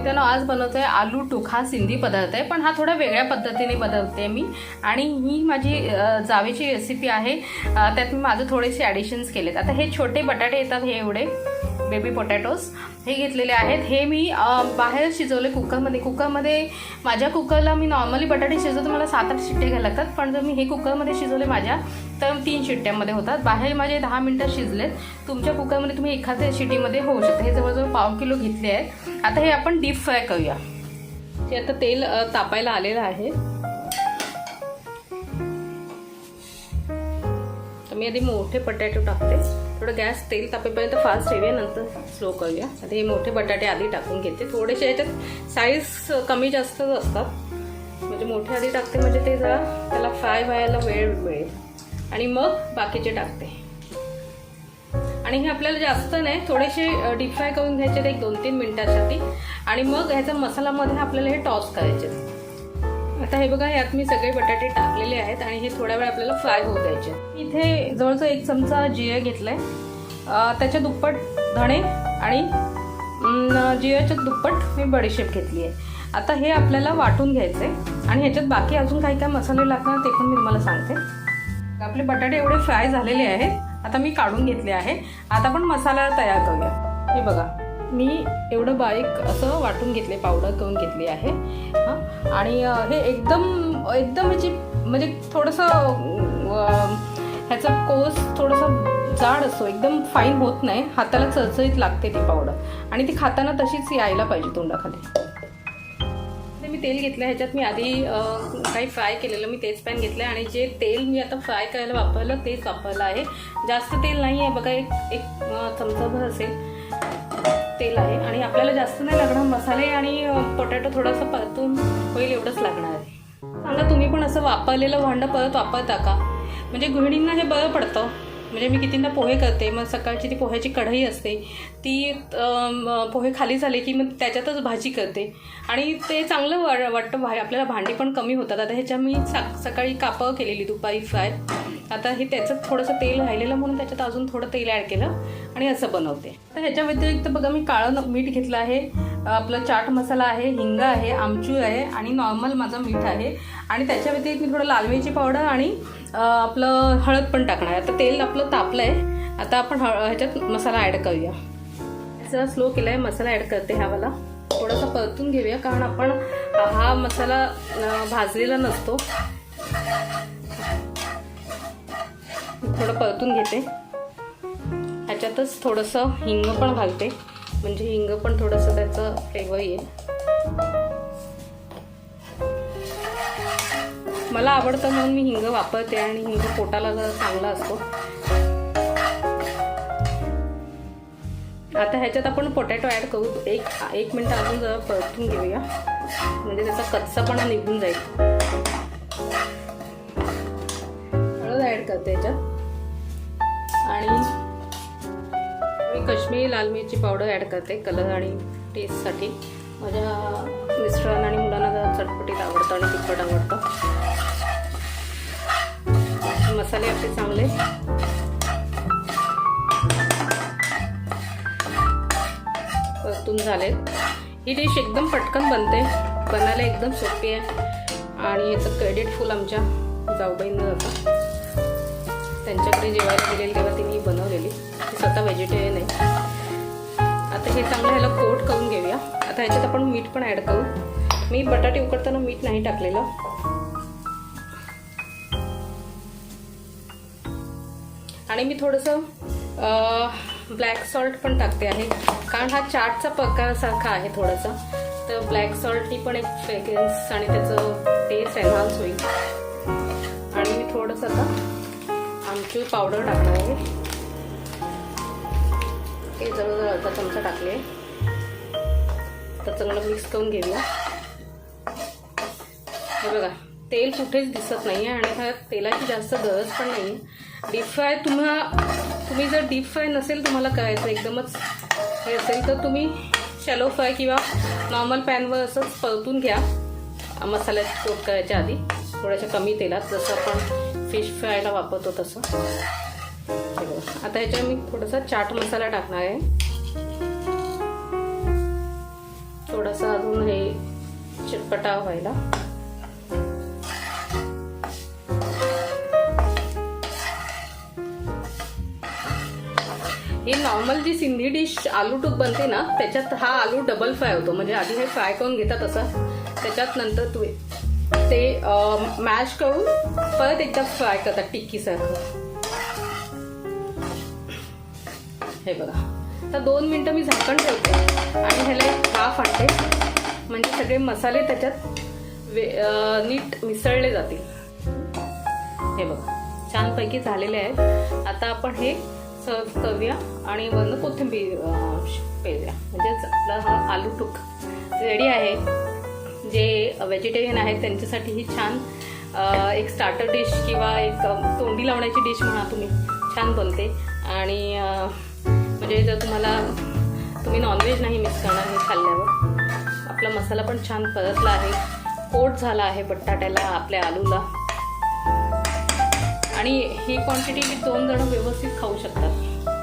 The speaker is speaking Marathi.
मित्रांनो, आज बनवते आलू टूक. हा सिंधी पदार्थ आहे, पण हा थोडा वेगळ्या पद्धतीने बनवते मी. आणि ही माझी जावेची रेसिपी आहे. त्यात मी माझं थोडेसे ॲडिशन्स केलेत. आता हे छोटे बटाटे येतात, हे एवढे बेबी पोटॅटोज हे घेतलेले आहेत. हे मी बाहेर शिजवले कुकरमध्ये. माझ्या कुकरला मी नॉर्मली बटाटे शिजवतो, मला 7-8 शिट्टे घ्यायला लागतात. पण जर मी हे कुकरमध्ये शिजवले माझ्या, तर 3 शिट्ट्यामध्ये होतात. बाहेर माझे 10 मिनटं शिजलेत. तुमच्या कुकरमध्ये तुम्ही एखाद्या शिट्टीमध्ये होऊ शकते. हे जवळजवळ पाव किलो घेतले आहेत. आता हे आपण डीप फ्राय करूया. ते आता तेल तापायला आलेलं आहे. तर मी आधी मोठे बटाटे टाकते. थोडं गॅस तेल तापेपर्यंत फास्ट ठेवूया, नंतर स्लो करूया. आता हे मोठे बटाटे आधी टाकून घेते. थोडेसे याच्यात साईज कमी जास्त असतात, म्हणजे मोठे आधी टाकते, म्हणजे ते जरा त्याला फ्राय व्हायला वेळ मिळेल. आणि मग बाकीचे टाकते. आणि हे आपल्याला जास्त नाही, थोडेसे डीप फ्राय करून घ्यायचे 1-2-3 मिनिटासाठी. आणि मग ह्याचा मसाल्यामध्ये आपल्याला हे टॉस करायचे. आता हे बघा, यात मी सगळे बटाटे टाकलेले आहेत आणि हे थोड्या वेळ आपल्याला फ्राय होऊ द्यायचे. इथे जवळजवळ 1 चमचा जिरे घेतलाय, त्याच्या दुप्पट धणे आणि जिऱ्याच्या दुप्पट मी बडीशेप घेतली आहे. आता हे आपल्याला वाटून घ्यायचे आणि ह्याच्यात बाकी अजून काही काय मसाले लागणार ते पण मी तुम्हाला सांगते. आपले बटाटे एवढे फ्राय झालेले आहेत. आता मी काढून घेतले आहे. आता आपण मसाला तयार करूया. हे बघा, मी एवढं बारीक असं वाटून घेतले, पावडर करून घेतली आहे. आणि हे एकदम ह्याची म्हणजे थोडंसं ह्याचा कोस थोडंसं जाड असतो, एकदम फाईन होत नाही. हाताला चरचरीत लागते ती पावडर आणि ती खाताना तशीच यायला पाहिजे तोंडाखाली. मी तेल घेतलं, ह्याच्यात मी आधी काही फ्राय केलेलं मी तेच पॅन घेतलं आणि जे तेल मी आता फ्राय करायला वापरलं तेच वापरलं आहे. जास्त तेल नाही आहे बघा, एक चमचाभर असेल तेल आहे. आणि आपल्याला जास्त नाही लागणार, मसाले आणि पोटॅटो थोडंसं परतून होईल एवढंच लागणार आहे. सांगा तुम्ही पण असं वापरलेलं भांडं परत वापरता का? म्हणजे गृहिणींना हे बरं पडतं. म्हणजे मी कितींदा पोहे करते, मग सकाळची ती पोह्याची कढई असते, ती पोहे खाली झाले की मग त्याच्यातच भाजी करते आणि ते चांगलं वाटतं. आपल्याला भांडी पण कमी होतात. आता ह्याच्या मी सकाळी कापं केलेली, दुपारी फ्राय. आता हे त्याच्यात थोडंसं तेल राहिलेलं म्हणून त्याच्यात अजून थोडं तेल ॲड केलं आणि असं बनवते. तर ह्याच्या व्यतिरिक्त बघा, मी काळं मीठ घेतलं आहे, आपलं चाट मसाला आहे, हिंग आहे, आमचूर आहे आणि नॉर्मल माझं मीठ आहे. आणि त्याच्या व्यतिरिक्त मी थोडं लाल मिरची पावडर आणि आपलं हळद पण टाकणार आहे. आता तेल आपलं तापलं आहे. आता आपण ह्याच्यात मसाला ॲड करूया. जरा स्लो केला आहे, मसाला ॲड करते. ह्यावाला थोडासा परतून घेऊया, कारण आपण हा मसाला भाजलेला नसतो. थोडं परतून घेते. ह्याच्यातच थोडंसं हिंग पण घालते, म्हणजे हिंग पण थोडंसं त्याचं फ्लेवर येईल. मला आवडतं म्हणून मी हिंग वापरते आणि हिंग पोटाला जरा चांगला असतो. आता ह्याच्यात आपण पोटॅटो ॲड करू. एक मिनिट अजून जरा परतून घेऊया, म्हणजे त्याचा कच्चापणा निघून जाईल. हळद ॲड करते ह्याच्यात आणि मी काश्मीरी लाल मिरची पावडर ॲड करते कलर आणि टेस्टसाठी. माझ्या मिस्टरांना आणि मुलांना जरा चटपटीत आवडतं आणि तिखट आवडतं. मसाले आपले चांगले परतून झालेत. ही डिश एकदम पटकन बनते, बनायला एकदम सोपी आहे. आणि याचं क्रेडिट फुल आमच्या जाऊबाईंना जातं. त्यांच्याकडे जेवायला गेलेली तेव्हा तिने बनवलेली. ती स्वतः व्हेजिटेरियन आहे. आता हे चांगलं ह्याला कोट करून घेऊया. आता ह्याच्यात आपण मीठ पण ॲड करू. मी बटाटे उकडताना मीठ नाही टाकलेलं. आणि मी थोडंसं ब्लॅक सॉल्ट पण टाकते आहे, कारण हा चाटचा प्रकारसारखा आहे थोडासा. तर ब्लॅक सॉल्टनी पण एक फ्रेग्रन्स आणि त्याचं टेस्ट एनहान्स होईल. आणि मी थोडंसं आता आमचूर पावडर टाकणार आहे. हे जवळजवळ अर्धा चमचा टाकले. तर चांगलं मिक्स करून घेऊया. हे बघा, तेल कुठेच दिसत नाही आहे आणि ह्या तेलाची जास्त गरज पण नाही आहे. डीप फ्राय तुम्ही जर डीप फ्राय नसेल तुम्हाला करायचं, एकदमच हे असेल, तर तुम्ही शॅलो फ्राय किंवा नॉर्मल पॅनवर असंच परतून घ्या. मसाल्यात कोट करायच्या आधी थोड्याशा कमी तेलात, जसं आपण फिश फ्रायला वापरतो तसं. आता ह्याच्यात मी थोडासा चाट मसाला टाकणार आहे. थोडासा अजून हे चटपटा व्हायला. ही नॉर्मल जी सिंधी डिश आलू टूक बनते ना, त्याच्यात हा आलू डबल फ्राय होतो. म्हणजे आधी हे फ्राय करून घेतात असं, त्याच्यात नंतर ते मॅश करून परत एकदा फ्राय करतात टिक्कीसारखं. हे बघा, तर 2 मिनिटं मी झाकण ठेवते आणि ह्याला एक वाफ आणते, म्हणजे सगळे मसाले त्याच्यात नीट मिसळले जातील. हे बघा, छानपैकी झालेले आहेत. आता आपण हे सर्व करूया आणि वरून कोथिंबीर पेरूया. म्हणजेच आपला हा आलू टूक रेडी आहे. जे व्हेजिटेरियन आहेत त्यांच्यासाठी ही छान एक स्टार्टर डिश किंवा एक तोंडी लावण्याची डिश म्हणा तुम्ही, छान बनते. आणि म्हणजे जर तुम्ही नॉनव्हेज नाही मिस करणार हे खाल्ल्यावर. आपला मसाला पण छान परतला आहे, कोट झाला आहे बटाट्याला, आपल्या आलूला. आणि ही क्वांटिटी 2 जण व्यवस्थित खाऊ शकतात.